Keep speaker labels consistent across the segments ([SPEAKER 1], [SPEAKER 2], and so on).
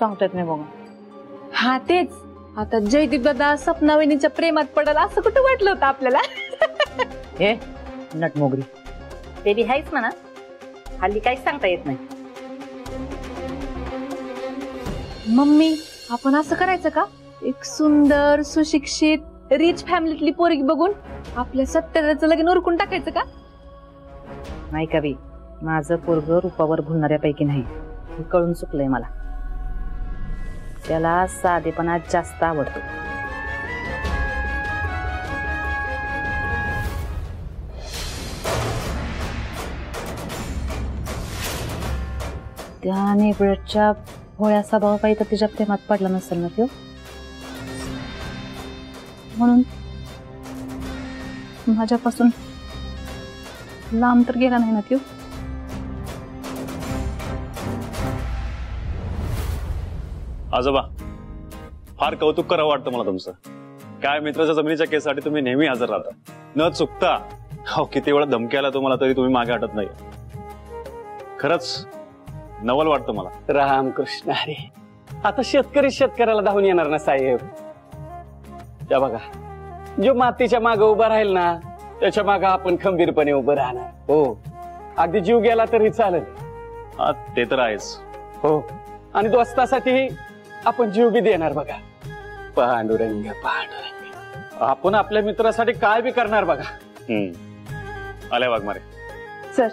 [SPEAKER 1] सांगतात नाही बघा.
[SPEAKER 2] हा तेच, आता जयदीप दादा सपनावणीच्या प्रेमात पडला असं कुठं वाटलं होतं आपल्याला.
[SPEAKER 1] हे नटमोगरी.
[SPEAKER 3] ते बी हायच म्हणा, हल्ली काहीच सांगता येत नाही.
[SPEAKER 2] मम्मी आपण असं करायचं का, एक सुंदर सुशिक्षित रिच फॅमिलीतली पोरगी बघून आपल्या सत्याचं लगीन उरकून टाकायचं का?
[SPEAKER 3] नाही का बी, माझं पोरग रूपावर भुलणाऱ्यापैकी नाही, हे कळून चुकलंय मला. त्याला साधेपणा जास्त आवडतो. त्या नेबळच्या भोळ्या स्वभावापायी तर तिच्या प्रेमात पडला नसेल ना तो,
[SPEAKER 2] म्हणून माझ्यापासून लांब तर गेला नाही ना तो.
[SPEAKER 4] आजोबा, फार कौतुक करावं वाटतं मला तुमचं. काय मित्राच्या जमिनीच्या केससाठी तुम्ही नेहमी हजर राहता न चुकता. हो, किती वेळा धमकी आला तुम्हाला तरी तुम्ही मागे हटत नाही. खरंच नवल वाटतं मला.
[SPEAKER 5] रामकृष्ण हरी. आता शेतकरी शेतकऱ्याला धावून येणार ना साहेब. त्या बघा, जो मातीच्या मागे उभा राहील ना त्याच्या मागे आपण खंबीरपणे उभं राहणार. हो, अगदी जीव गेला तरी चालेल.
[SPEAKER 4] ते तर आहेच.
[SPEAKER 5] हो, आणि दोस्तासाठी आपण जीव बी देणार बघा. पांडुरंग पांडुरंग, आपण आपल्या मित्रासाठी काय बी करणार बघा.
[SPEAKER 4] आल्या वाघमारे
[SPEAKER 2] सर.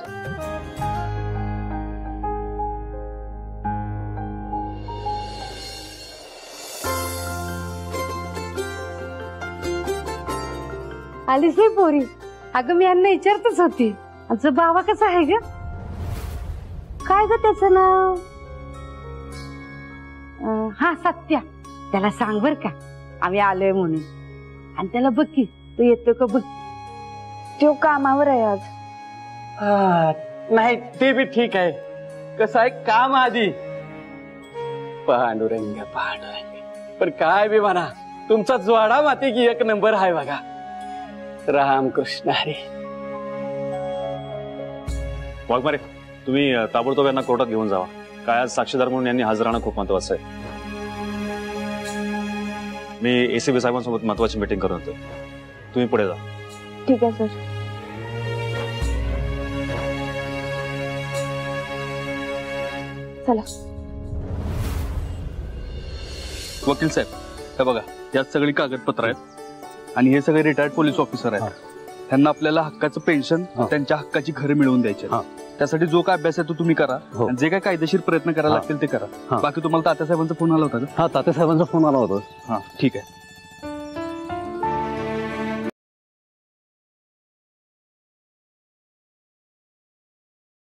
[SPEAKER 6] आलीस नाही पोरी? अगं मी यांना विचारतच होती, आमचा बाबा कसा आहे ग? काय ग त्याचं नाव? हा सत्या. त्याला सांग बर का आम्ही आलोय म्हणून. आणि त्याला बघ की तो येतो का बघ.
[SPEAKER 2] तो कामावर आहे आज.
[SPEAKER 5] नाही ते बी ठीक आहे. कसं आहे काम आधी. पांडुरंग पांडुरंग, पण काय बी म्हणा तुमचा जोडा माती की एक नंबर आहे बघा. रामकृष्ण हरी.
[SPEAKER 4] वाघमारे, तुम्ही ताबडतोब यांना कोर्टात घेऊन जावा. काय आज साक्षीदार म्हणून यांनी हजर राहणं खूप महत्वाचं आहे. मी एसीबी साहेबांसोबत महत्वाची मीटिंग करून येतोय. तुम्ही पुढे जा.
[SPEAKER 2] ठीक आहे सर. चला.
[SPEAKER 7] वकील साहेब, हे बघा, यात सगळी कागदपत्र आहेत आणि हे सगळे रिटायर्ड पोलीस ऑफिसर आहेत. त्यांना आपल्याला हक्काचं पेन्शन, त्यांच्या हक्काची घरं मिळवून द्यायची. त्यासाठी जो काय अभ्यास आहे तो तुम्ही करा. जे काय कायदेशीर प्रयत्न करायला लागतील ते करा. बाकी तुम्हाला तात्यासाहेबांचा फोन आला होता का?
[SPEAKER 8] हा, तात्यासाहेबांचा फोन आला होता.
[SPEAKER 7] हा, ठीक आहे.